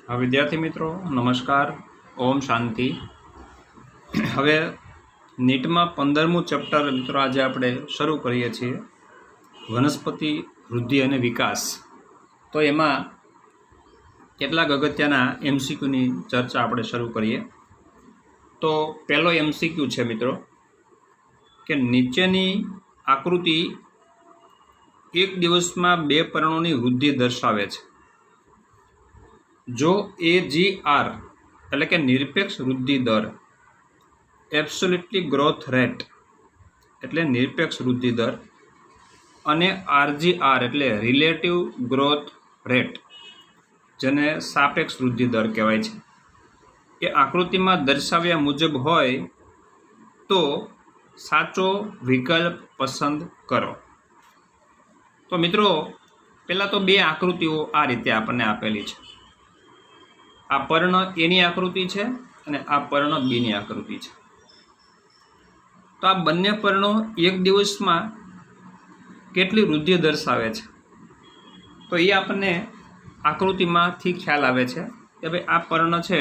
હા વિદ્યાર્થી મિત્રો નમસ્કાર, ઓમ શાંતિ। હવે નીટમાં 15મું ચેપ્ટર મિત્રો આજે આપણે શરૂ કરીએ છીએ, વનસ્પતિ વૃદ્ધિ અને વિકાસ। તો એમાં કેટલાક અગત્યના એમસીક્યુની ચર્ચા આપણે શરૂ કરીએ। તો પહેલો એમસીક્યુ છે મિત્રો કે નીચેની આકૃતિ એક દિવસમાં 2 પર્ણોની વૃદ્ધિ દર્શાવે છે। જો AGR એટલે કે નિરપેક્ષ વૃદ્ધિ દર, એબ્સોલ્યુટલી ગ્રોથ રેટ એટલે નિરપેક્ષ વૃદ્ધિ દર, અને RGR એટલે રિલેટિવ ગ્રોથ રેટ જેને સાપેક્ષ વૃદ્ધિ દર કહેવાય છે, એ આકૃતિમાં દર્શાવ્યા મુજબ હોય તો સાચો વિકલ્પ પસંદ કરો। તો મિત્રો પહેલાં તો 2 આકૃતિઓ આ રીતે આપણને આપેલી છે। આ પર્ણ એની આકૃતિ છે અને આ પર્ણ બીની આકૃતિ છે। તો આ બંને પર્ણો એક દિવસમાં કેટલી વૃદ્ધિ દર્શાવે છે તો એ આપણને આકૃતિમાંથી ખ્યાલ આવે છે કે ભાઈ આ પર્ણ છે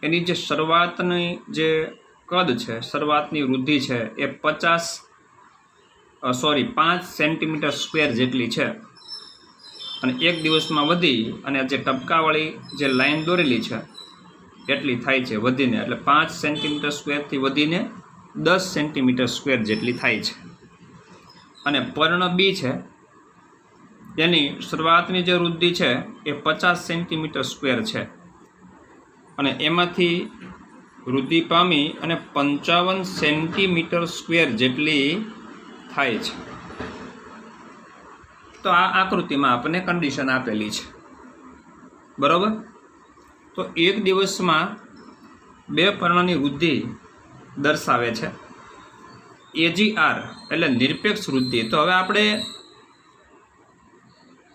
એની જે શરૂઆતની જે કદ છે, શરૂઆતની વૃદ્ધિ છે એ 5 સેન્ટીમીટર સ્ક્વેર જેટલી છે, અને એક દિવસમાં વધી અને જે ટપકાવાળી જે લાઈન દોરેલી છે એટલી થાય છે વધીને, એટલે 5 સેન્ટીમીટર સ્ક્વેરથી વધીને 10 સેન્ટીમીટર સ્ક્વેર જેટલી થાય છે। અને પર્ણ બી છે એની શરૂઆતની જે વૃદ્ધિ છે એ 50 સેન્ટીમીટર સ્ક્વેર છે, અને એમાંથી વૃદ્ધિ પામી અને 55 સેન્ટીમીટર સ્ક્વેર જેટલી થાય છે। તો આ આકૃતિમાં આપણને કન્ડિશન આપેલી છે, બરાબર। તો એક દિવસમાં 2 પર્ણની વૃદ્ધિ દર્શાવે છે AGR એટલે નિરપેક્ષ વૃદ્ધિ। તો હવે આપણે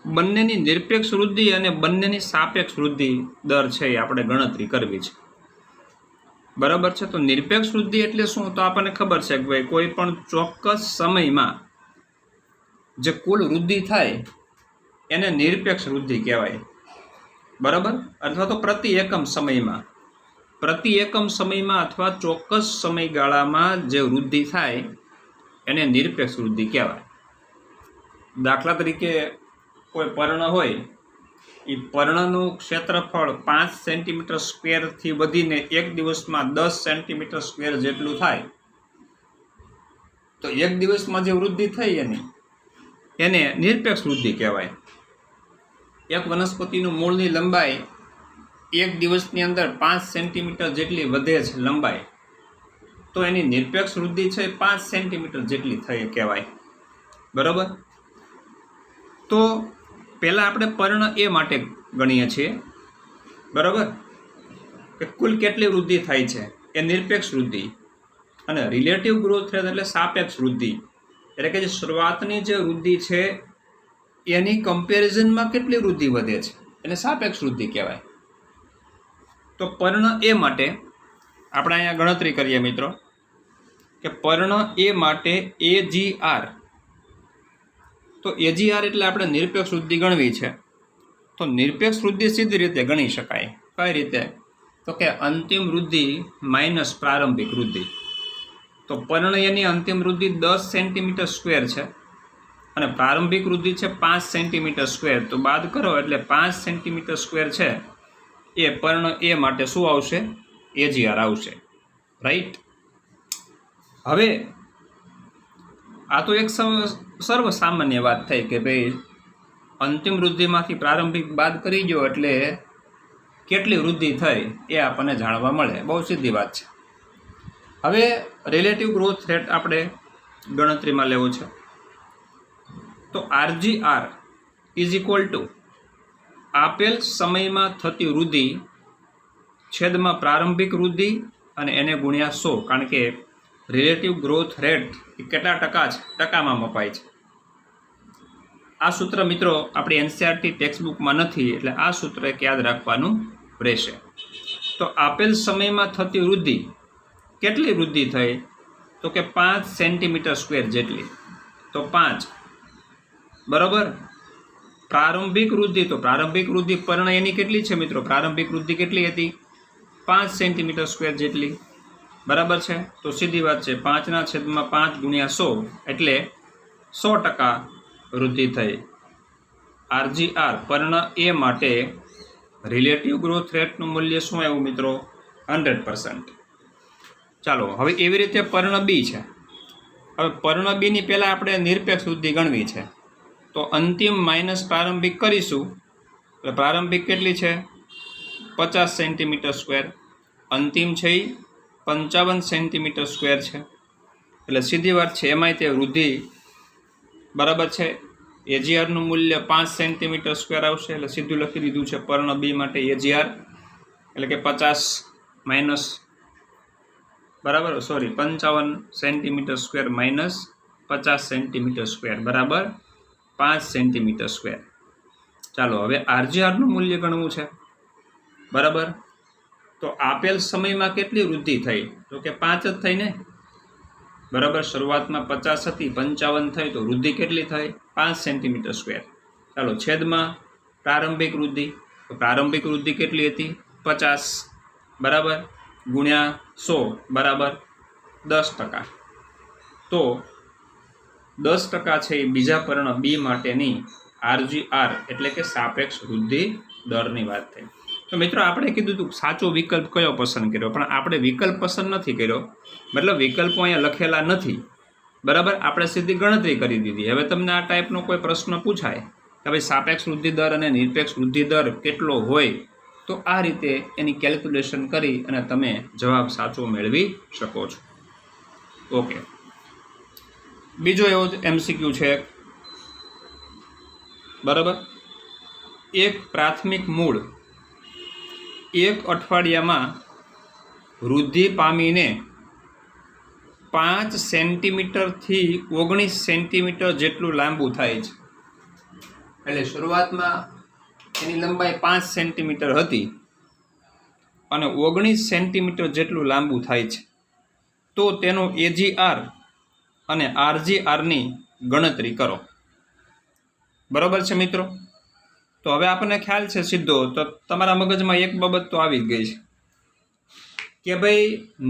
બંનેની નિરપેક્ષ વૃદ્ધિ અને બંનેની સાપેક્ષ વૃદ્ધિ દર છે એ આપણે ગણતરી કરવી છે, બરાબર છે। તો નિરપેક્ષ વૃદ્ધિ એટલે શું? તો આપણને ખબર છે કે ભાઈ કોઈ પણ ચોક્કસ સમયમાં જે કુલ વૃદ્ધિ થાય એને નિરપેક્ષ વૃદ્ધિ કહેવાય, બરાબર। અથવા તો પ્રતિ એકમ સમયમાં અથવા ચોક્કસ સમયગાળામાં જે વૃદ્ધિ થાય એને નિરપેક્ષ વૃદ્ધિ કહેવાય। દાખલા તરીકે કોઈ પર્ણ હોય, એ પર્ણનું ક્ષેત્રફળ 5 સેન્ટીમીટર સ્ક્વેરથી વધીને એક દિવસમાં 10 સેન્ટીમીટર સ્ક્વેર જેટલું થાય, તો એક દિવસમાં જે વૃદ્ધિ થઈ એને નિરપેક્ષ વૃદ્ધિ કહેવાય। એક વનસ્પતિનું મૂળની લંબાઈ એક દિવસની અંદર 5 સેન્ટીમીટર જેટલી વધે છે લંબાઈ, તો એની નિરપેક્ષ વૃદ્ધિ છે 5 સેન્ટીમીટર જેટલી થઈ કહેવાય, બરાબર। તો પહેલાં આપણે પર્ણ એ માટે ગણીએ છીએ, બરાબર, કે કુલ કેટલી વૃદ્ધિ થાય છે એ નિરપેક્ષ વૃદ્ધિ, અને રિલેટિવ ગ્રોથ રેટ એટલે સાપેક્ષ વૃદ્ધિ, એટલે કે જે શરૂઆતની જે વૃદ્ધિ છે એની કમ્પેરિઝનમાં કેટલી વૃદ્ધિ વધે છે એને સાપેક્ષ વૃદ્ધિ કહેવાય। તો પર્ણ એ માટે આપણે અહીંયા ગણતરી કરીએ મિત્રો કે પર્ણ એ માટે AGR, તો AGR એટલે આપણે નિરપેક્ષ વૃદ્ધિ ગણવી છે। તો નિરપેક્ષ વૃદ્ધિ સીધી રીતે ગણી શકાય, કઈ રીતે? તો કે અંતિમ વૃદ્ધિ માઇનસ પ્રારંભિક વૃદ્ધિ। તો પર્ણ એની અંતિમ વૃદ્ધિ 10 સેન્ટીમીટર સ્ક્વેર છે અને પ્રારંભિક વૃદ્ધિ છે 5 સેન્ટીમીટર સ્ક્વેર, તો બાદ કરો એટલે 5 સેન્ટીમીટર સ્ક્વેર છે એ પર્ણ એ માટે શું આવશે? AGR આવશે, રાઈટ। હવે આ તો એક સર્વસામાન્ય વાત થઈ કે ભાઈ અંતિમ વૃદ્ધિમાંથી પ્રારંભિક બાદ કરી ગયો એટલે કેટલી વૃદ્ધિ થઈ એ આપણને જાણવા મળે, બહુ સીધી વાત છે। હવે રિલેટિવ ગ્રોથ રેટ આપણે ગણતરીમાં લેવો છે। તો RGR ઇઝ ઇક્વલ ટુ આપેલ સમયમાં થતી વૃદ્ધિ છેદમાં પ્રારંભિક વૃદ્ધિ અને એને ગુણ્યા 100, કારણ કે રિલેટિવ ગ્રોથ રેટ એ કેટલા ટકા છે? ટકામાં મપાય છે। આ સૂત્ર મિત્રો આપણી NCERT ટેક્સ્ટબુકમાં નથી, એટલે આ સૂત્ર એક યાદ રાખવાનું રહેશે। તો આપેલ સમયમાં થતી વૃદ્ધિ, કેટલી વૃદ્ધિ થઈ? તો કે 5 સેન્ટીમીટર સ્ક્વેર જેટલી, તો 5, બરાબર। પ્રારંભિક વૃદ્ધિ, તો પ્રારંભિક વૃદ્ધિ પર્ણ એની કેટલી છે મિત્રો? પ્રારંભિક વૃદ્ધિ કેટલી હતી? 5 સેન્ટીમીટર સ્ક્વેર જેટલી, બરાબર છે. તો સીધી વાત છે, 5/5 ગુણ્યા 100 એટલે 100% વૃદ્ધિ થઈ. RGR પર્ણ એ માટે રિલેટિવ ગ્રોથ રેટનું મૂલ્ય શું આવ્યું મિત્રો? 100%. ચાલો હવે એવી રીતે પર્ણ બી છે. હવે પર્ણ બીની પહેલાં આપણે નિરપેક્ષ વૃદ્ધિ ગણવી છે, તો અંતિમ માઇનસ પ્રારંભિક કરીશું. એટલે પ્રારંભિક કેટલી છે? 50 સેન્ટીમીટર સ્ક્વેર. અંતિમ છે એ 55 સેન્ટીમીટર સ્ક્વેર છે. એટલે સીધી વાત છે, એમાંય તે વૃદ્ધિ, બરાબર છે. એજીઆરનું મૂલ્ય 5 સેન્ટીમીટર સ્ક્વેર આવશે. એટલે સીધું લખી દીધું છે પર્ણ બી માટે એજીઆર એટલે કે 50 માઇનસ, બરાબર, sorry 55 centimetre square minus 50 centimetre square બરાબર 5 સેન્ટીમીટર સ્ક્વેર. ચાલો હવે આરજીઆરનું મૂલ્ય ગણવું છે, બરાબર. તો આપેલ સમયમાં કેટલી વૃદ્ધિ થઈ? તો કે 5 જ થઈ ને, બરાબર. શરૂઆતમાં 50 હતી, 55 થઈ, તો વૃદ્ધિ કેટલી થઈ? 5 સેન્ટીમીટર સ્ક્વેર. ચાલો છેદમાં પ્રારંભિક વૃદ્ધિ, તો પ્રારંભિક વૃદ્ધિ કેટલી હતી? 50, બરાબર, ગુણ્યા 100 બરાબર 10%. તો 10% છે એ બીજા પર્ણ બી માટેની આરજીઆર એટલે કે સાપેક્ષ વૃદ્ધિ દરની વાત થઈ. તો મિત્રો આપણે કીધું હતું સાચો વિકલ્પ કયો પસંદ કર્યો, પણ આપણે વિકલ્પ પસંદ નથી કર્યો, મતલબ વિકલ્પો અહીંયા લખેલા નથી, બરાબર. આપણે સીધી ગણતરી કરી દીધી. હવે તમને આ ટાઈપનો કોઈ પ્રશ્ન પૂછાય કે ભાઈ સાપેક્ષ વૃદ્ધિ દર અને નિરપેક્ષ વૃદ્ધિ દર કેટલો હોય, તો આ રીતે એની કેલ્ક્યુલેશન કરી અને તમે જવાબ સાચો મેળવી શકો છો. ઓકે, બીજો એવો જ MCQ છે, બરાબર. એક પ્રાથમિક મૂળ 1 અઠવાડિયામાં વૃદ્ધિ પામીને 5 સેન્ટીમીટરથી 19 સેન્ટીમીટર જેટલું લાંબુ થાય છે. એટલે શરૂઆતમાં એની લંબાઈ 5 સેન્ટીમીટર હતી અને 19 સેન્ટીમીટર જેટલું લાંબુ થાય છે. તો તેનો AGR અને RGRની ગણતરી કરો, બરાબર છે મિત્રો. તો હવે આપણને ખ્યાલ છે સીધો, તો તમારા મગજમાં એક બાબત તો આવી જ ગઈ છે કે ભાઈ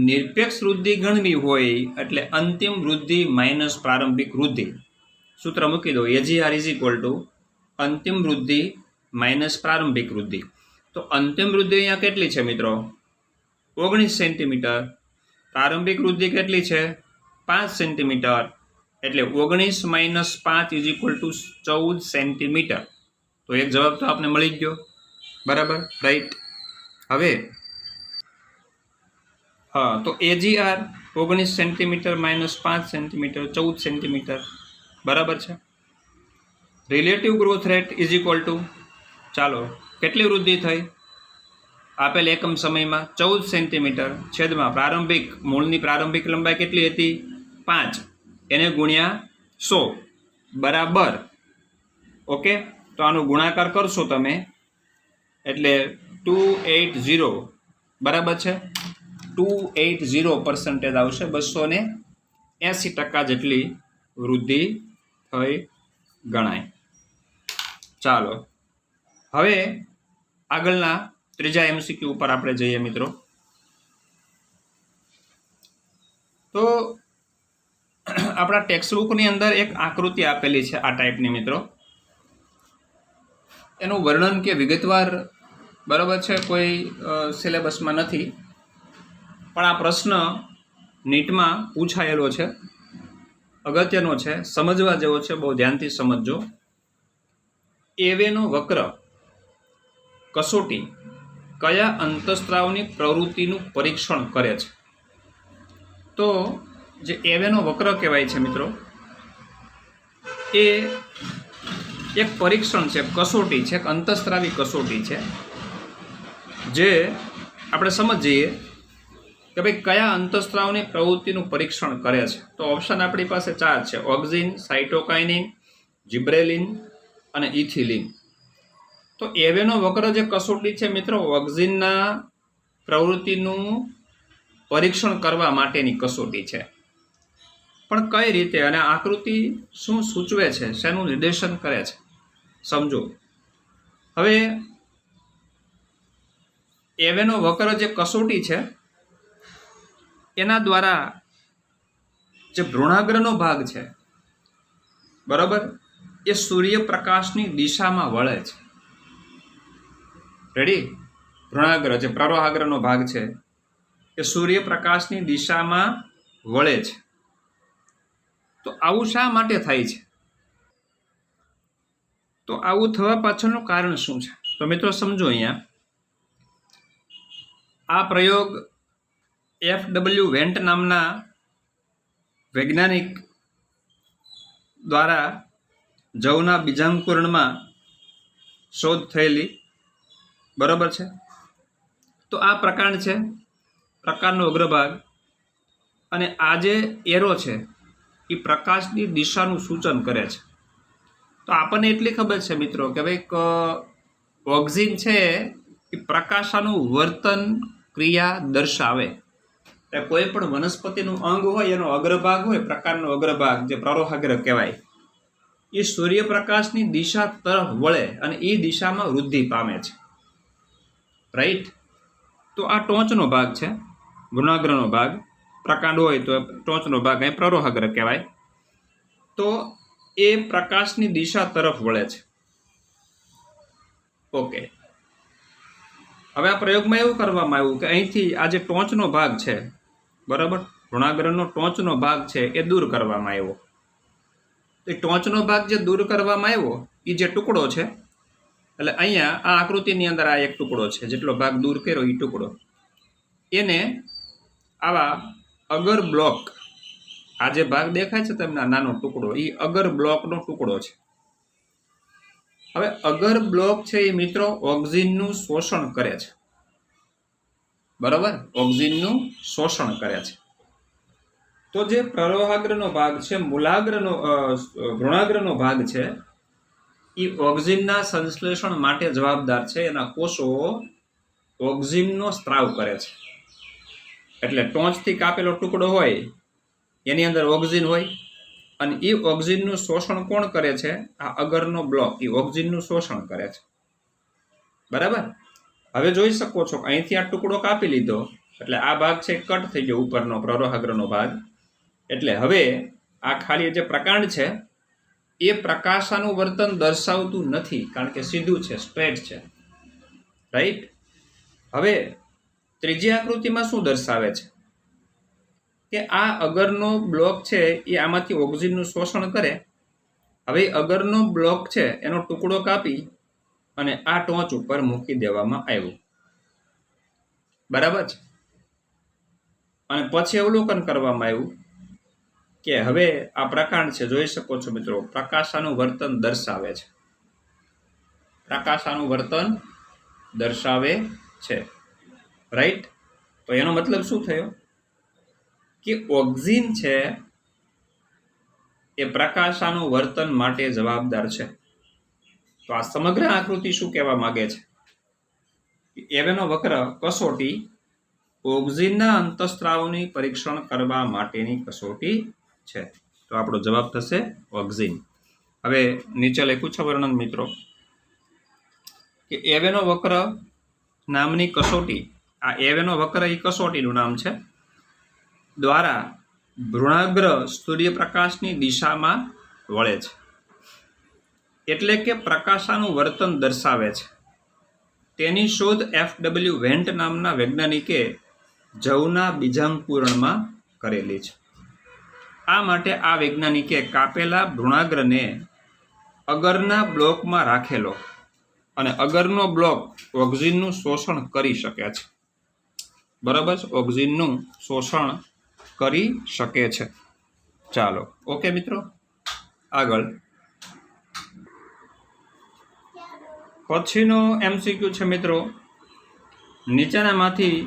નિરપેક્ષ વૃદ્ધિ ગણવી હોય એટલે અંતિમ વૃદ્ધિ માઇનસ પ્રારંભિક વૃદ્ધિ. સૂત્ર મૂકી દો, AGR અંતિમ વૃદ્ધિ માઇનસ પ્રારંભિક વૃદ્ધિ. તો અંતિમ વૃદ્ધિ અહીંયા કેટલી છે મિત્રો? 19 સેન્ટીમીટર. પ્રારંભિક વૃદ્ધિ કેટલી છે? 5 સેન્ટીમીટર. એટલે 19 માઇનસ 5 14 સેન્ટીમીટર. તો એક જવાબ તો આપને મળી ગયો, બરાબર, રાઈટ. હવે હા, તો AGR 19 centimetre minus 5 centimetre 14 centimetre, બરાબર છે. રિલેટિવ ગ્રોથ રેટ ચાલો કેટલી વૃદ્ધિ થઈ આપેલ એકમ સમયમાં? 14 સેન્ટીમીટર છેદમાં પ્રારંભિક મૂળની પ્રારંભિક લંબાઈ કેટલી હતી? 5, એને ગુણ્યા 100 બરાબર. ઓકે, તો આનો ગુણાકાર કરશો તમે એટલે 280, બરાબર છે. 280% આવશે. 280% જેટલી વૃદ્ધિ થઈ ગણાય. ચાલો હવે આગળના ત્રીજા MCQ ઉપર આપણે જઈએ મિત્રો. તો આપણા ટેક્સ્ટબુકની અંદર એક આકૃતિ આપેલી છે આ ટાઈપની મિત્રો. એનું વર્ણન કે વિગતવાર, બરાબર છે, કોઈ સિલેબસમાં નથી, પણ આ પ્રશ્ન નીટમાં પૂછાયેલો છે, અગત્યનો છે, સમજવા જેવો છે, બહુ ધ્યાનથી સમજજો. એવેનો વક્ર કસોટી કયા અંતઃસ્ત્રાવની પ્રવૃત્તિનું પરીક્ષણ કરે છે? તો જે એવેનો વક્ર કહેવાય છે મિત્રો, એ એક પરીક્ષણ છે, કસોટી છે, એક અંતઃસ્ત્રાવી કસોટી છે, જે આપણે સમજીએ કે ભાઈ કયા અંતઃસ્ત્રાવની પ્રવૃત્તિનું પરીક્ષણ કરે છે. તો ઓપ્શન આપણી પાસે 4 છે: ઓક્ઝિન, સાઇટોકાઇનિન, જિબ્રેલિન અને ઇથિલિન. તો એવેનો વક્ર જે કસોટી છે મિત્રો, ઓક્ઝિનના પ્રવૃત્તિનું પરીક્ષણ કરવા માટેની કસોટી છે. પણ કઈ રીતે અને આકૃતિ શું સૂચવે છે, શેનું નિર્દેશન કરે છે, સમજો. હવે એવેનો વક્ર જે કસોટી છે એના દ્વારા જે ભ્રૂણાગ્રનો ભાગ છે, બરાબર, એ સૂર્યપ્રકાશની દિશામાં વળે છે. રેડી? ભ્રૂણાગ્ર જે પ્રવાહાગ્રનો ભાગ છે એ સૂર્યપ્રકાશની દિશામાં વળે છે. તો આવું શા માટે થાય છે? તો આવું થવા પાછળનું કારણ શું છે? તો મિત્રો સમજો, અહીંયા આ પ્રયોગ FW વેન્ટ નામના વૈજ્ઞાનિક દ્વારા જવના બીજાંકુરણમાં શોધ થયેલી, બરાબર છે. તો આ પ્રકાર છે, પ્રકારનો અગ્રભાગ, અને આ જે એરો છે એ પ્રકાશની દિશાનું સૂચન કરે છે. તો આપણને એટલી ખબર છે મિત્રો કે ભાઈ ઓક્સિન છે એ પ્રકાશાનું વર્તન ક્રિયા દર્શાવે. કોઈ પણ વનસ્પતિનું અંગ હોય એનો અગ્રભાગ હોય, પ્રકારનો અગ્રભાગ જે પ્રરોહાગ્ર કહેવાય, એ સૂર્યપ્રકાશની દિશા તરફ વળે અને એ દિશામાં વૃદ્ધિ પામે છે. રાઈટ? તો આ ટોચનો ભાગ છે, ભ્રૂણાગ્રનો ભાગ. પ્રકાંડ હોય તો ટોચનો ભાગ અહીં પ્રરોહાગ્ર કહેવાય. તો એ પ્રકાશની દિશા તરફ વળે છે. ઓકે, હવે આ પ્રયોગમાં એવું કરવામાં આવ્યું કે અહીંથી આ જે ટોચનો ભાગ છે, બરાબર, ભ્રૂણાગ્રનો ટોચનો ભાગ છે એ દૂર કરવામાં આવ્યો. એ ટોચનો ભાગ જે દૂર કરવામાં આવ્યો એ જે ટુકડો છે, એટલે અહીંયા આ આકૃતિની અંદર આ એક ટુકડો છે, જેટલો ભાગ દૂર કર્યો એ ટુકડો, એને આવા અગર બ્લોક, આ જે ભાગ દેખાય છે તમને નાનો ટુકડો, એ અગર બ્લોકનો ટુકડો છે. હવે અગર બ્લોક છે એ મિત્રો ઓક્સિનનું શોષણ કરે છે, બરાબર, ઓક્સિનનું શોષણ કરે છે. તો જે પ્રરોહાગ્રનો ભાગ છે, મૂલાગ્રનો ભ્રૂણાગ્રનો ભાગ છે, એ ઓક્સિનના સંશ્લેષણ માટે જવાબદાર છે. એના કોષો ઓક્સિનનો સ્ત્રાવ કરે છે. એટલે ટોચથી કાપેલો ટુકડો હોય એની અંદર ઓક્સિન હોય, અને એ ઓક્સિનનું શોષણ કોણ કરે છે? આ અગરનો બ્લોક એ ઓક્સિનનું શોષણ કરે છે, બરાબર. હવે જોઈ શકો છો અહીંથી આ ટુકડો કાપી લીધો, એટલે આ ભાગ છે કટ થઈ ગયો, ઉપરનો પ્રરોહાગ્રનો ભાગ. એટલે હવે આ ખાલી જે પ્રકાંડ છે એ પ્રકાશાનું વર્તન દર્શાવતું નથી, કારણ કે સીધું છે, સ્ટ્રેટ છે. રાઈટ? હવે ત્રીજી આકૃતિમાં શું દર્શાવે છે કે આ અગરનો બ્લોક છે એ આમાંથી ઓક્સિનનું શોષણ કરે. હવે અગરનો બ્લોક છે એનો ટુકડો કાપી અને આ ટોચ ઉપર મૂકી દેવામાં આવ્યું, બરાબર છે. અને પછી અવલોકન કરવામાં આવ્યું કે હવે આ પ્રકાંડ છે, જોઈ શકો છો મિત્રો, પ્રકાશાનું વર્તન દર્શાવે છે, પ્રકાશાનું વર્તન દર્શાવે છે. રાઈટ? તો એનો મતલબ શું થયો કે ઓક્સિન છે એ પ્રકાશાનું વર્તન માટે જવાબદાર છે. તો આ સમગ્ર આકૃતિ શું કહેવા માંગે છે? એવેનો વક્ર કસોટી ઓક્સિનના અંતઃસ્ત્રાવની પરીક્ષણ કરવા માટેની કસોટી છે. તો આપણો જવાબ થશે ઓક્સિન. હવે નીચે લખ્યું છે વર્ણન મિત્રો કે એવેનો વક્ર નામની કસોટી, આ એવેનો વક્ર એ કસોટીનું નામ છે, દ્વારા ભ્રૂણાગ્ર સૂર્યપ્રકાશની દિશામાં વળે છે. એટલે કે પ્રકાશાનું વર્તન દર્શાવે છે. તેની શોધ FW વેન્ટ નામના વૈજ્ઞાનિકે જવના બીજાંકુરણમાં કરેલી છે. આ માટે આ વૈજ્ઞાનિકે કાપેલા ભ્રૂણાગ્રને અગરના બ્લોકમાં રાખેલો, અને અગરનો બ્લોક ઓક્સિનનું શોષણ કરી શકે છે, બરાબર, ઓક્સિનનું શોષણ કરી શકે છે. ચાલો, ઓકે મિત્રો, આગળ પછીનો MCQ છે મિત્રો, નીચેનામાંથી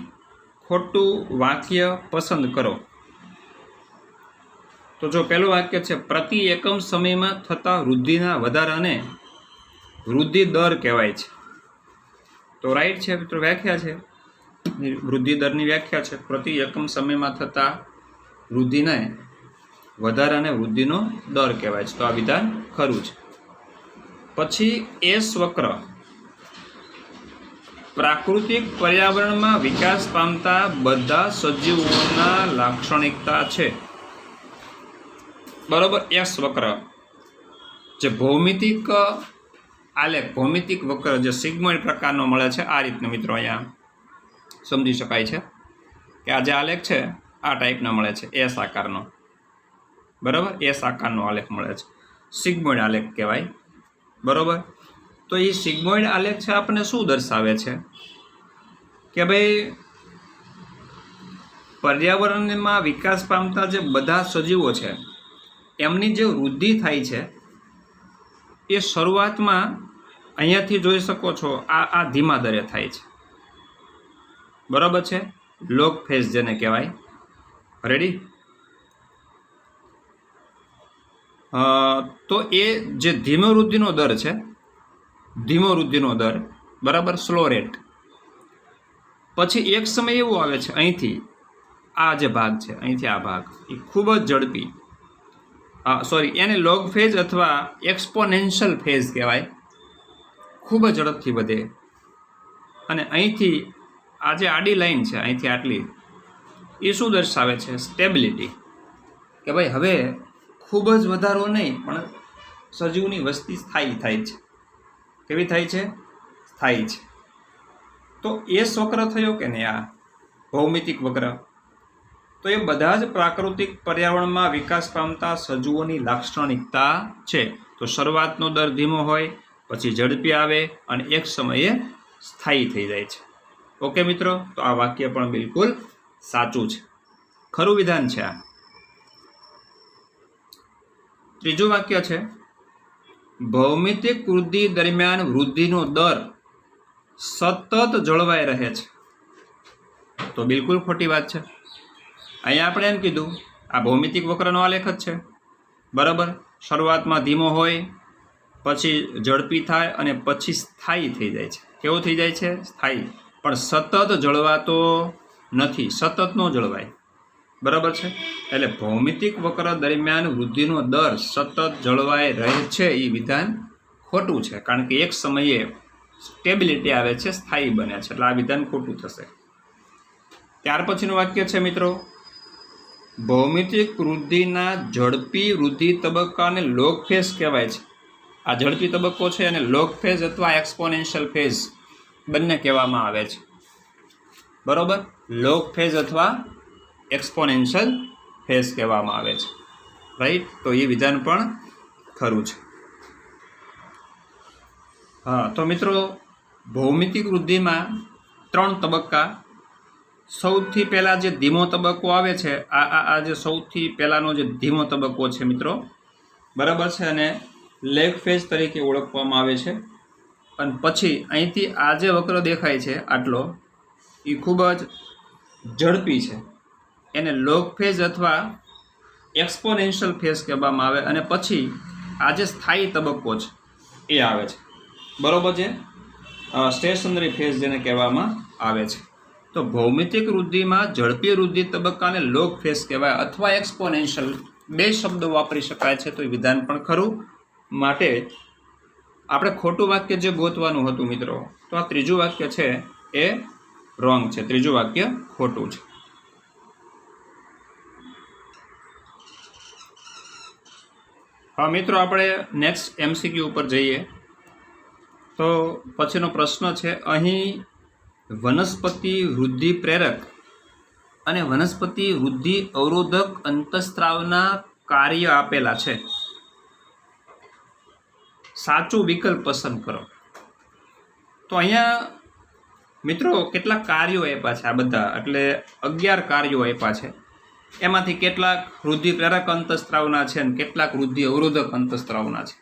ખોટું વાક્ય પસંદ કરો. તો જો પહેલું વાક્ય છે પ્રતિ એકમ સમયમાં થતા વૃદ્ધિના વધારાને વૃદ્ધિ દર કહેવાય છે. તો રાઈટ છે મિત્રો, વ્યાખ્યા છે, વૃદ્ધિ દરની વ્યાખ્યા છે, પ્રતિ એકમ સમયમાં થતા વૃદ્ધિને વધારાને વૃદ્ધિનો દર કહેવાય છે. તો આ વિધાન ખરું છે. પછી એસ વક્ર પ્રાકૃતિક પર્યાવરણમાં વિકાસ પામતા બધા સજીવોના લાક્ષણિકતા છે. બરોબર. એસ વક્ર જે ભૌમિતિક આલેખ, ભૌમિતિક વક્ર જે સિગ્મોઇડ પ્રકારનો મળે છે, આ રીતનો મિત્રો અહીંયા સમજી શકાય છે કે આ જે આલેખ છે આ ટાઈપનો મળે છે, એસ આકારનો. બરાબર. એસ આકારનો આલેખ મળે છે, સિગ્મોઇડ આલેખ કહેવાય. બરાબર. તો એ સિગ્મોઇડ આલેખ છે આપણને શું દર્શાવે છે કે ભાઈ પર્યાવરણમાં વિકાસ પામતા જે બધા સજીવો છે એમની જે વૃદ્ધિ થાય છે એ શરૂઆતમાં અહીંયાથી જોઈ શકો છો આ ધીમા દરે થાય છે. બરાબર છે. લોગ ફેઝ જેને કહેવાય. રેડી. તો એ જે ધીમો વૃદ્ધિનો દર છે, ધીમો વૃદ્ધિનો દર, બરાબર, સ્લો રેટ. પછી એક સમય એવો આવે છે અહીંથી આ જે ભાગ છે, અહીંથી આ ભાગ એ ખૂબ જ ઝડપી, એને લોગ ફેઝ અથવા એક્સપોનેન્શિયલ ફેઝ કહેવાય. ખૂબ જ ઝડપથી વધે. અને અહીંથી આ જે આડી લાઈન છે અહીંથી આટલી, એ શું દર્શાવે છે? સ્ટેબિલિટી. કે ભાઈ હવે ખૂબ જ વધારો નહીં પણ સજીવની વસ્તી સ્થાયી થાય છે. કેવી થાય છે? સ્થાયી છે. તો એ વક્ર થયો કે નહીં, આ ભૌમિતિક વક્ર. તો એ બધા જ પ્રાકૃતિક પર્યાવરણમાં વિકાસ પામતા સજીવોની લાક્ષણિકતા છે. તો શરૂઆતનો દર ધીમો હોય, પછી ઝડપી આવે અને એક સમયે સ્થાયી થઈ જાય છે. ઓકે મિત્રો, તો આ વાક્ય પણ બિલકુલ સાચું છે, ખરું વિધાન છે આ. ત્રીજું વાક્ય છે, ભૌમિતિક વૃદ્ધિ દરમિયાન વૃદ્ધિનો દર સતત જળવાઈ રહે છે. તો બિલકુલ ખોટી વાત છે. અહીંયા આપણે એમ કીધું આ ભૌમિતિક વક્રનો આલેખ જ છે. બરાબર. શરૂઆતમાં ધીમો હોય, પછી ઝડપી થાય અને પછી સ્થાયી થઈ જાય છે. કેવું થઈ જાય છે? સ્થાયી. પણ સતત જળવાતો નથી, સતત ન જળવાય. બરાબર છે. એટલે ભૌમિતિક વક્ર દરમિયાન વૃદ્ધિનો દર સતત જળવાઈ રહે છે એ વિધાન ખોટું છે, કારણ કે એક સમયે સ્ટેબિલિટી આવે છે, સ્થાયી બને છે. એટલે આ વિધાન ખોટું થશે. ત્યાર પછીનું વાક્ય છે મિત્રો, ભૌમિતિક વૃદ્ધિના ઝડપી વૃદ્ધિ તબક્કાને લોગ ફેઝ કહેવાય છે. આ ઝડપી તબક્કો છે અને લોગ ફેઝ અથવા એક્સપોનેન્શિયલ ફેઝ બંને કહેવામાં આવે છે. બરોબર. લોગ ફેઝ અથવા એક્સપોનેન્શિયલ ફેઝ કહેવામાં આવે છે. રાઈટ. તો એ વિધાન પણ ખરું છે. હા, તો મિત્રો ભૌમિતિક વૃદ્ધિમાં 3 તબક્કા. સૌથી પહેલાં જે ધીમો તબક્કો આવે છે, આ જે સૌથી પહેલાંનો જે ધીમો તબક્કો છે મિત્રો, બરાબર છે, અને લેગ ફેઝ તરીકે ઓળખવામાં આવે છે. અને પછી અહીંથી આ જે વક્ર દેખાય છે આટલો, એ ખૂબ જ ઝડપી છે, એને લોગ ફેઝ અથવા એક્સપોનેન્શિયલ ફેઝ કહેવામાં આવે. અને પછી આ જે સ્થાયી તબક્કો છે એ આવે છે. બરાબર છે. સ્ટેશનરી ફેઝ જેને કહેવામાં આવે છે. તો ભૌમિતિક વૃદ્ધિમાં ઝડપી વૃદ્ધિ તબક્કાને લોગ ફેઝ કહેવાય અથવા એક્સપોનેન્શિયલ, 2 શબ્દો વાપરી શકાય છે. તો એ વિધાન પણ ખરું. માટે આપણે ખોટું વાક્ય જે ગોતવાનું હતું મિત્રો, તો આ ત્રીજું વાક્ય છે એ રોંગ છે. ત્રીજું વાક્ય ખોટું છે. હા મિત્રો, આપણે નેક્સ્ટ MCQ ઉપર જઈએ. તો પછીનો પ્રશ્ન છે, અહીં વનસ્પતિ વૃદ્ધિ પ્રેરક અને વનસ્પતિ વૃદ્ધિ અવરોધક અંતઃસ્ત્રાવના કાર્ય આપેલા છે. સાચું વિકલ્પ પસંદ કરો. તો અહીંયા મિત્રો કેટલાક કાર્યો આપ્યા છે આ બધા, એટલે 11 કાર્યો આપ્યા છે. એમાંથી કેટલાક વૃદ્ધિ પ્રેરક અંતઃસ્ત્રાવના છે અને કેટલાક વૃદ્ધિ અવરોધક અંતઃસ્ત્રાવના છે.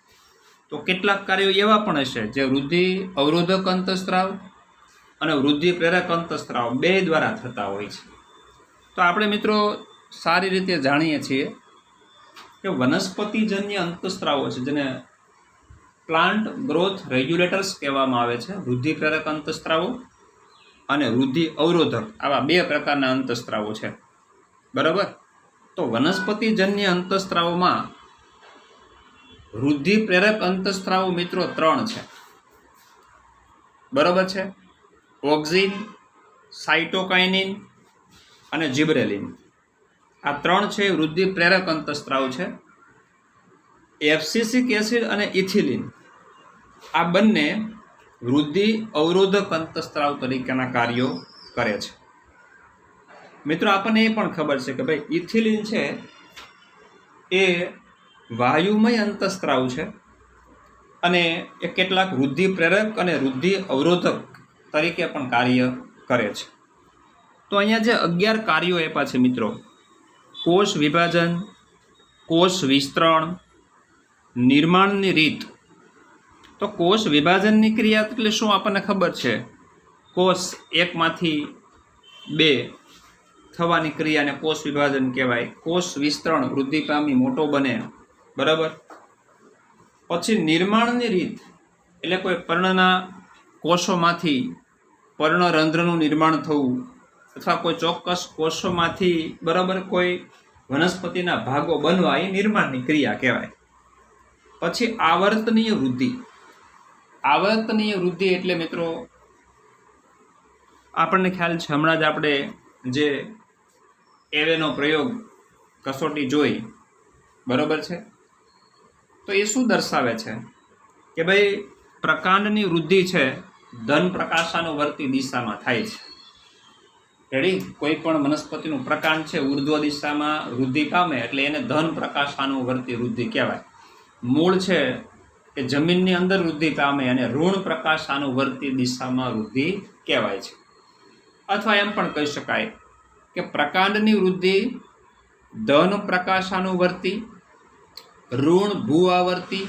તો કેટલાક કાર્યો એવા પણ હશે જે વૃદ્ધિ અવરોધક અંતઃસ્ત્રાવ અને વૃદ્ધિ પ્રેરક અંતઃસ્ત્રાવ 2 દ્વારા થતા હોય છે. તો આપણે મિત્રો સારી રીતે જાણીએ છીએ કે વનસ્પતિજન્ય અંતઃસ્ત્રાવો છે, જેને પ્લાન્ટ ગ્રોથ રેગ્યુલેટર્સ કહેવામાં આવે છે, વૃદ્ધિ પ્રેરક અંતઃસ્ત્રાવો અને વૃદ્ધિ અવરોધક, આવા 2 પ્રકારના અંતઃસ્ત્રાવો છે. બરાબર. તો વનસ્પતિજન્ય અંતઃસ્ત્રાવોમાં વૃદ્ધિ પ્રેરક અંતઃસ્ત્રાવો મિત્રો 3 છે. બરાબર છે. ઓક્ઝિન, સાઇટોકાઇનિન અને જિબ્રેલિન. આ 3 છે વૃદ્ધિ પ્રેરક અંતઃસ્ત્રાવ છે. એબ્સિસિક એસિડ અને ઇથિલિન આ બંને વૃદ્ધિ અવરોધક અંતઃસ્ત્રાવ તરીકેના કાર્યો કરે છે. મિત્રો, આપણને એ પણ ખબર છે કે ભાઈ ઇથિલિન છે એ વાયુમય અંતઃસ્ત્રાવ છે અને એ કેટલાક વૃદ્ધિ પ્રેરક અને વૃદ્ધિ અવરોધક તરીકે પણ કાર્ય કરે છે. તો અહીંયા જે 11 કાર્યો આપ્યા છે મિત્રો, કોષ વિભાજન, કોષ વિસ્તરણ, નિર્માણની રીત. તો કોષ વિભાજનની ક્રિયા એટલે શું આપણને ખબર છે, કોષ એકમાંથી 2 થવાની ક્રિયાને કોષ વિભાજન કહેવાય. કોષ વિસ્તરણ, વૃદ્ધિ પામી મોટો બને, બરાબર. પછી નિર્માણની રીત એટલે કોઈ પર્ણના કોષોમાંથી પર્ણરંધ્રનું નિર્માણ થવું અથવા કોઈ ચોક્કસ કોષોમાંથી, બરાબર, કોઈ વનસ્પતિના ભાગો બનવા, એ નિર્માણની ક્રિયા કહેવાય. પછી આવર્તનીય વૃદ્ધિ. આવર્તનીય વૃદ્ધિ એટલે મિત્રો આપણને ખ્યાલ છે, હમણાં જ આપણે જે એવેનો પ્રયોગ કસોટી જોઈ, બરાબર છે. તો એ શું દર્શાવે છે કે ભાઈ પ્રકાંડની વૃદ્ધિ છે ધન પ્રકાશાનુવર્તી દિશામાં થાય છે. રેડી? કોઈ પણ વનસ્પતિનું પ્રકાંડ છે ઉર્ધ્વ દિશામાં વૃદ્ધિ પામે એટલે એને ધન પ્રકાશાનુવર્તી વૃદ્ધિ કહેવાય. મૂળ છે કે જમીનની અંદર વૃદ્ધિ પામે અને ઋણ પ્રકાશાનુવર્તી દિશામાં વૃદ્ધિ કહેવાય છે. અથવા એમ પણ કહી શકાય કે પ્રકાંડની વૃદ્ધિ ધન પ્રકાશાનુવર્તી, ઋણ ભૂઆવર્તી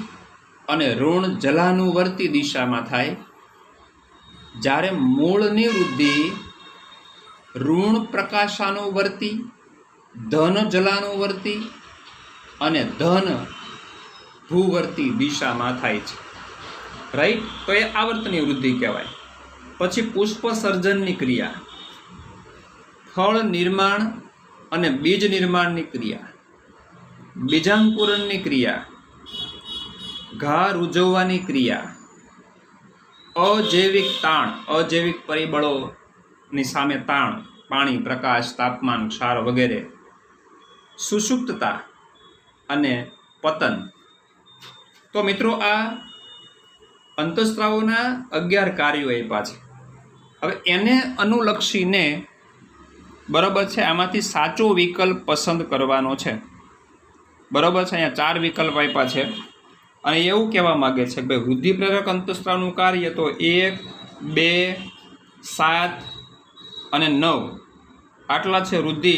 અને ઋણ જલાનુવર્તી દિશામાં થાય, જ્યારે મૂળની વૃદ્ધિ ઋણ પ્રકાશાનુવર્તી, ધન જલાનુવર્તી અને ધન ભૂવર્તી દિશામાં થાય છે. રાઈટ? તો એ આવર્તનીય વૃદ્ધિ કહેવાય. પછી પુષ્પ સર્જનની ક્રિયા, ફળ નિર્માણ અને બીજ નિર્માણની ક્રિયા, બીજાંકુરણની ક્રિયા, ઘા રૂઝવવાની ક્રિયા, અજૈવિક તાણ, અજૈવિક પરિબળોની સામે તાણ, પાણી, પ્રકાશ, તાપમાન, ક્ષાર વગેરે, સુષુપ્તતા અને પતન. તો મિત્રો, આ અંતઃસ્ત્રાવોના 11 કાર્યો આપ્યા છે. હવે એને અનુલક્ષીને, બરાબર છે, આમાંથી સાચો વિકલ્પ પસંદ કરવાનો છે. બરાબર છે? અહીંયા 4 વિકલ્પ આપ્યા છે અને એવું કહેવા માગે છે કે ભાઈ વૃદ્ધિ પ્રેરક અંતઃસ્ત્રાવનું કાર્ય તો 1, 2, 7 અને 9 આટલા છે વૃદ્ધિ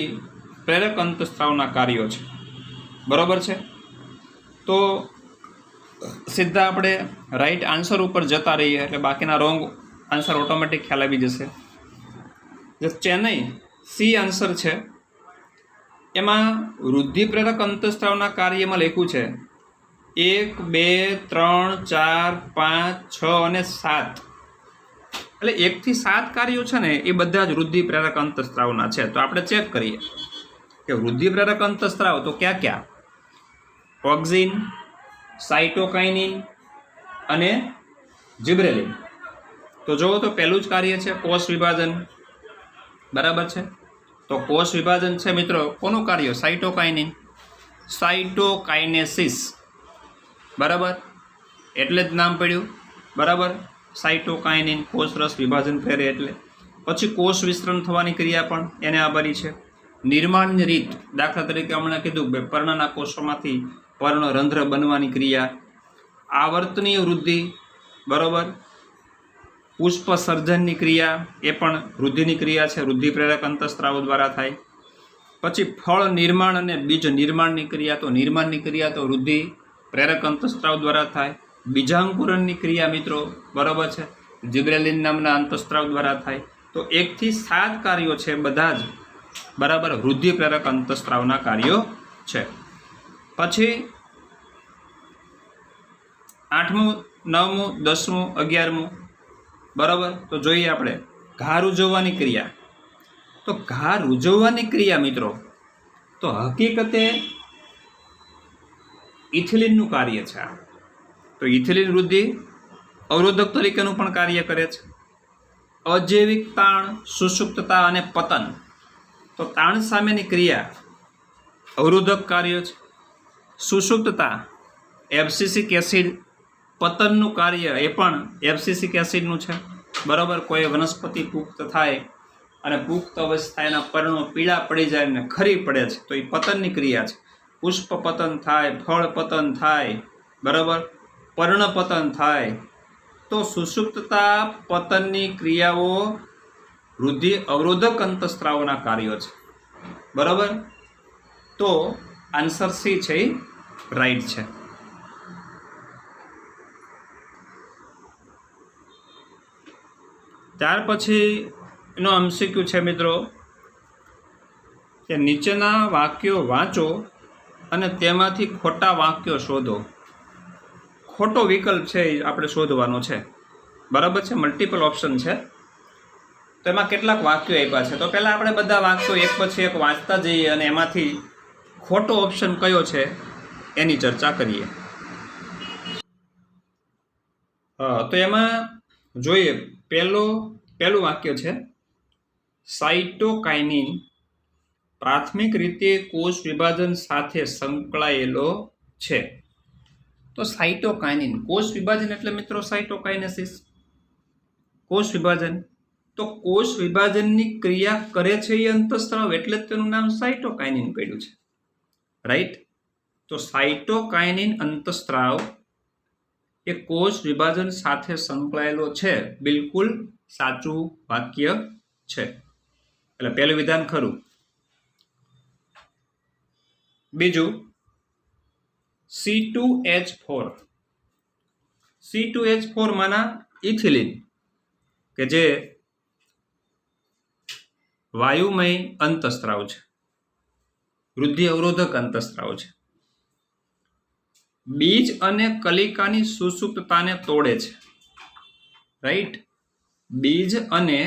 પ્રેરક અંતઃસ્ત્રાવના કાર્યો છે. બરાબર છે? તો સીધા આપણે રાઈટ આન્સર ઉપર જતા રહીએ એટલે બાકીના રોંગ આન્સર ઓટોમેટિક ખ્યાલ આવી જશે. જે ચેન્નઈ સી આન્સર છે એમાં વૃદ્ધિ પ્રેરક અંતઃસ્ત્રાવના કાર્યમાં લખ્યું છે 1, 2, 3, 4, 5, 6 અને 7. એટલે 1 થી 7 કાર્યો છે ને એ બધા જ વૃદ્ધિ પ્રેરક અંતઃસ્ત્રાવના છે. તો આપણે ચેક કરીએ કે વૃદ્ધિ પ્રેરક અંતઃસ્ત્રાવ તો ક્યાં ક્યાં? ઓક્ઝિન, સાઇટોકાઇનિન અને જિબ્રેલિન. તો જુઓ તો પહેલું જ કાર્ય છે કોષ વિભાજન. બરાબર છે? તો કોષ વિભાજન છે મિત્રો કોનું કાર્ય? સાઇટોકાઇનિન, સાઇટોકાઇનેસિસ. બરાબર? એટલે જ નામ પડ્યું. બરાબર? સાઇટોકાઇનિન કોષરસ વિભાજન પ્રેરે એટલે. પછી કોષ વિસ્તરણ થવાની ક્રિયા પણ એને આભારી છે. નિર્માણની રીત, દાખલા તરીકે હમણાં કીધું કે પર્ણના કોષોમાંથી પર્ણરંધ્ર બનવાની ક્રિયા. આવર્તનીય વૃદ્ધિ, બરાબર. પુષ્પ સર્જનની ક્રિયા એ પણ વૃદ્ધિની ક્રિયા છે, વૃદ્ધિ પ્રેરક અંતઃસ્ત્રાવો દ્વારા થાય. પછી ફળ નિર્માણ અને બીજ નિર્માણની ક્રિયા, તો નિર્માણની ક્રિયા તો વૃદ્ધિ પ્રેરક અંતઃસ્ત્રાવ દ્વારા થાય. બીજાંકુરણની ક્રિયા મિત્રો, બરાબર છે, જિબ્રેલિન નામના અંતઃસ્ત્રાવ દ્વારા થાય. તો 1 થી 7 કાર્યો છે બધા જ, બરાબર, વૃદ્ધિ પ્રેરક અંતઃસ્ત્રાવના કાર્યો છે. પછી 8મું, 9મું, 10મું, 11મું, બરાબર. તો જોઈએ આપણે ઘા રૂઝવવાની ક્રિયા. તો ઘા રૂઝવવાની ક્રિયા મિત્રો તો હકીકતે ઇથિલિનનું કાર્ય છે. તો ઇથિલિન વૃદ્ધિ અવરોધક તરીકેનું પણ કાર્ય કરે છે. અજૈવિક તાણ, સુષુપ્તતા અને પતન. તો તાણ સામેની ક્રિયા અવરોધક કાર્ય છે. સુષુપ્તતા એબ્સિસિક એસિડ, પતનનું કાર્ય એ પણ એબ્સિસિક એસિડનું છે. બરાબર. કોઈ વનસ્પતિ પુખ્ત થાય અને પુખ્ત અવસ્થાના પર્ણો પીળા પડી જાય ને ખરી પડે છે તો એ પતનની ક્રિયા છે. પુષ્પ પતન થાય, ફળ પતન થાય, બરાબર, પર્ણ પતન થાય. તો સુષુપ્તતા પતનની ક્રિયાઓ વૃદ્ધિ અવરોધક અંતઃસ્ત્રાવોના કાર્યો છે. બરાબર. તો આન્સર સી છે એ રાઈટ છે. ત્યાર પછી એનો MCQ છે મિત્રો કે નીચેના વાક્યો વાંચો અને તેમાંથી ખોટા વાક્યો શોધો. ખોટો વિકલ્પ છે એ આપણે શોધવાનો છે. બરાબર છે. મલ્ટિપલ ઓપ્શન છે. તો એમાં કેટલાક વાક્યો આપ્યા છે. તો પહેલાં આપણે બધા વાક્યો એક પછી એક વાંચતા જઈએ અને એમાંથી ખોટો ઓપ્શન કયો છે એની ચર્ચા કરીએ. તો એમાં જોઈએ પહેલું વાક્ય છે સાઇટોકાઇનિન પ્રાથમિક રીતે કોષ વિભાજન સાથે સંકળાયેલો છે. તો સાઇટોકાઇનિન, કોષ વિભાજન એટલે મિત્રો સાઇટોકાઇનેસિસ, કોષ વિભાજન. તો કોષ વિભાજનની ક્રિયા કરે છે એ અંતઃસ્ત્રાવ એટલે જ તેનું નામ સાઇટોકાઇનિન પડ્યું છે. રાઈટ. તો સાઇટોકાઇનિન અંતઃસ્ત્રાવ એ કોષ વિભાજન સાથે સંકળાયેલો છે. બિલકુલ સાચું વાક્ય છે. એટલે પહેલું વિધાન ખરું. બીજું C2H4. C2H4 માના ઇથિલિન કે જે વાયુમય અંતઃસ્ત્રાવ છે, વૃદ્ધિ અવરોધક અંતઃસ્ત્રાવ છે. બીજ અને કલિકાની સુષુપ્તતાને તોડે છે. રાઈટ. બીજ અને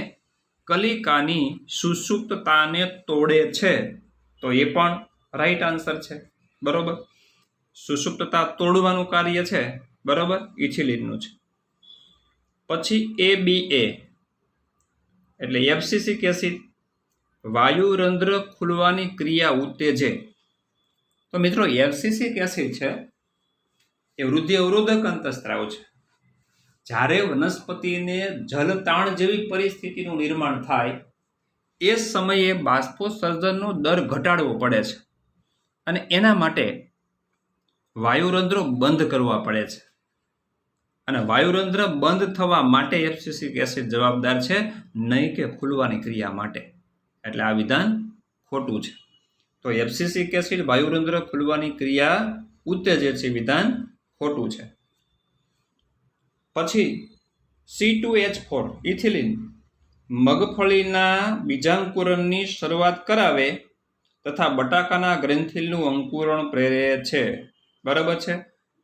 કલિકાની સુષુપ્તતાને તોડે છે. તો એ પણ રાઈટ આન્સર છે. બરોબર. સુષુપ્તતા તોડવાનું કાર્ય છે. બરોબર. ઇથિલિનનું છે. પછી ABA એટલે એબ્સિસિક એસિડ, વાયુરંધ્ર ખુલવાની ક્રિયા ઉત્તેજે. તો મિત્રો એબ્સિસિક એસિડ છે એ વૃદ્ધિ અવરોધક અંતઃસ્ત્રાવ છે. જ્યારે વનસ્પતિને જલતાણ જેવી પરિસ્થિતિનું નિર્માણ થાય એ સમયે બાષ્પોત્સર્જનનો દર ઘટાડવો પડે છે અને એના માટે વાયુરંધ્રો બંધ કરવા પડે છે. અને વાયુરંધ્ર બંધ થવા માટે એબ્સિસિક એસિડ જવાબદાર છે, નહીં કે ખુલવાની ક્રિયા માટે. એટલે આ વિધાન ખોટું છે. તો એબ્સિસિક એસિડ વાયુરંધ્ર ખુલવાની ક્રિયા ઉત્તેજે છે. વિધાન ખોટું છે. પછી C2H4 ઇથિલિન મગફળીના બીજાંકુરણની શરૂઆત કરાવે તથા બટાકાના ગ્રંથિલનું અંકુરણ પ્રેરે છે. બરાબર છે.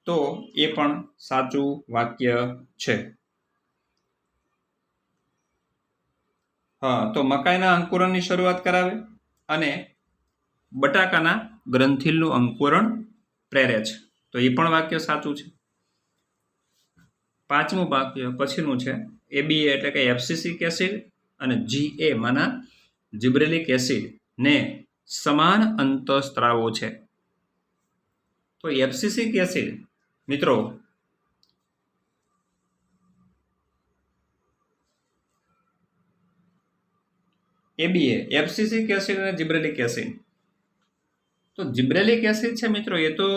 તો એ પણ સાચું વાક્ય છે. તો મકાઈના અંકુરણની શરૂઆત કરાવે અને બટાકાના ગ્રંથિલનું અંકુરણ પ્રેરે છે. તો એ પણ વાક્ય સાચું છે. પાંચમું વાક્ય પછીનું છે ABA એટલે કે એબ્સિસિક એસિડ અને GA માના જિબ્રેલિક એસિડ ને સમાન અંતઃસ્ત્રાવો છે. તો એબ્સિસિક એસિડ મિત્રો ABA એબ્સિસિક એસિડ અને જિબ્રેલિક એસિડ. તો જિબ્રેલિક એસિડ છે મિત્રો એ તો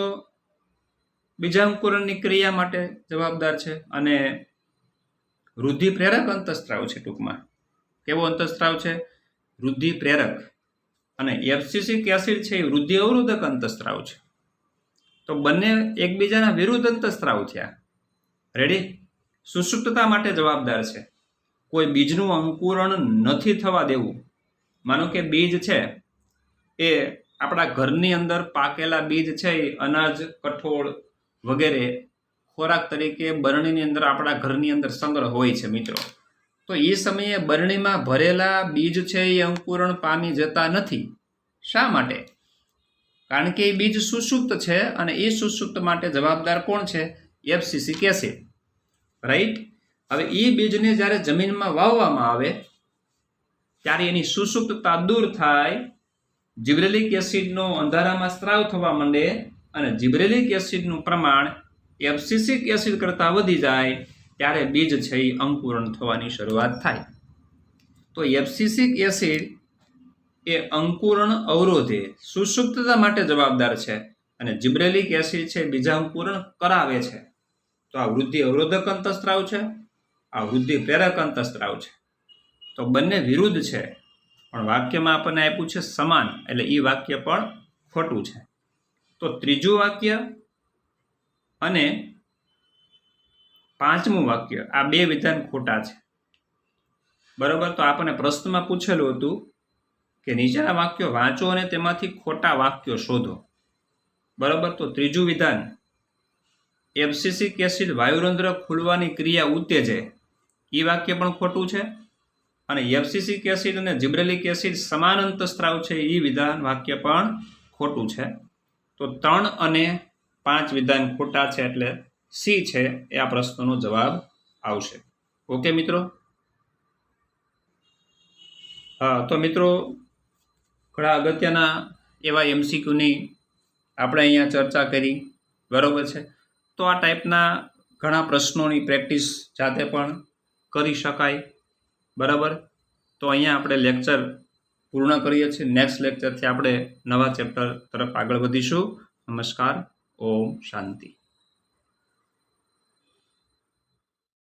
બીજાંકુરણની ક્રિયા માટે જવાબદાર છે અને વૃદ્ધિ પ્રેરક અંતઃસ્ત્રાવ છે. ટૂંકમાં કેવો અંતઃસ્ત્રાવ છે? વૃદ્ધિ પ્રેરક. અને એબ્સિસિક એસિડ છે એ વૃદ્ધિ અવરોધક અંતઃસ્ત્રાવ છે. તો બંને એકબીજાના વિરુદ્ધ અંતઃસ્ત્રાવ થયા. રેડી. સુષુપ્તતા માટે જવાબદાર છે. કોઈ બીજનું અંકુરણ નથી થવા દેવું. માનો કે બીજ છે એ આપણા ઘરની અંદર પાકેલા બીજ છે એ અનાજ, કઠોળ વગેરે ખોરાક તરીકે બરણીની અંદર આપણા ઘરની અંદર સંગ્રહ હોય છે મિત્રો. તો એ સમયે બરણીમાં ભરેલા બીજ છે એ અંકુરણ પામી જતા નથી. શા માટે? કારણ કે એ બીજ સુષુપ્ત છે અને એ સુષુપ્ત માટે જવાબદાર કોણ છે? એબ્સિસિક એસિડ. રાઈટ. હવે એ બીજને જ્યારે જમીનમાં વાવવામાં આવે ત્યારે એની સુસુપ્તતા દૂર થાય, જિબ્રેલિક એસિડનો અંધારામાં સ્ત્રાવ થવા માંડે અને જિબ્રેલિક એસિડનું પ્રમાણ એબ્સિસિક એસિડ કરતાં વધી જાય ત્યારે બીજ છે એ અંકુરણ થવાની શરૂઆત થાય. તો એબ્સિસિક એસિડ એ અંકુરણ અવરોધે સુસુપ્તતા માટે જવાબદાર છે અને જિબ્રેલિક એસિડ છે બીજા અંકુરણ કરાવે છે. તો આ વૃદ્ધિ અવરોધક અંતઃસ્ત્રાવ છે, આ વૃદ્ધિ પ્રેરક અંતઃસ્ત્રાવ છે. તો બંને વિરુદ્ધ છે, પણ વાક્યમાં આપણને આપ્યું છે સમાન, એટલે એ વાક્ય પણ ખોટું છે. તો ત્રીજું વાક્ય અને પાંચમું વાક્ય આ બે વિધાન ખોટા છે. બરાબર. તો આપણને પ્રશ્નમાં પૂછેલું હતું કે નીચેના વાક્યો વાંચો અને તેમાંથી ખોટા વાક્યો શોધો. બરાબર. તો ત્રીજું વિધાન, એબ્સિસિક એસિડ વાયુરંધ્ર ખુલવાની ક્રિયા ઉત્તેજે, એ વાક્ય પણ ખોટું છે. અને એબ્સિસિક એસિડ અને જિબ્રેલિક એસિડ સમાન અંતઃસ્ત્રાવ છે, એ વિધાન વાક્ય પણ ખોટું છે. તો 3 અને 5 વિધાન ખોટા છે, એટલે સી છે એ આ પ્રશ્નનો જવાબ આવશે. ઓકે મિત્રો. હા, તો મિત્રો ઘણા અગત્યના એવા MCQની આપણે અહીંયા ચર્ચા કરી. બરાબર છે. તો આ ટાઈપના ઘણા પ્રશ્નોની પ્રેક્ટિસ જાતે પણ કરી શકાય. બરાબર. તો અહીંયા આપણે લેક્ચર પૂર્ણ કરીએ છીએ. નેક્સ્ટ લેક્ચરથી આપણે નવા ચેપ્ટર તરફ આગળ વધીશું. નમસ્કાર. ઓમ શાંતિ.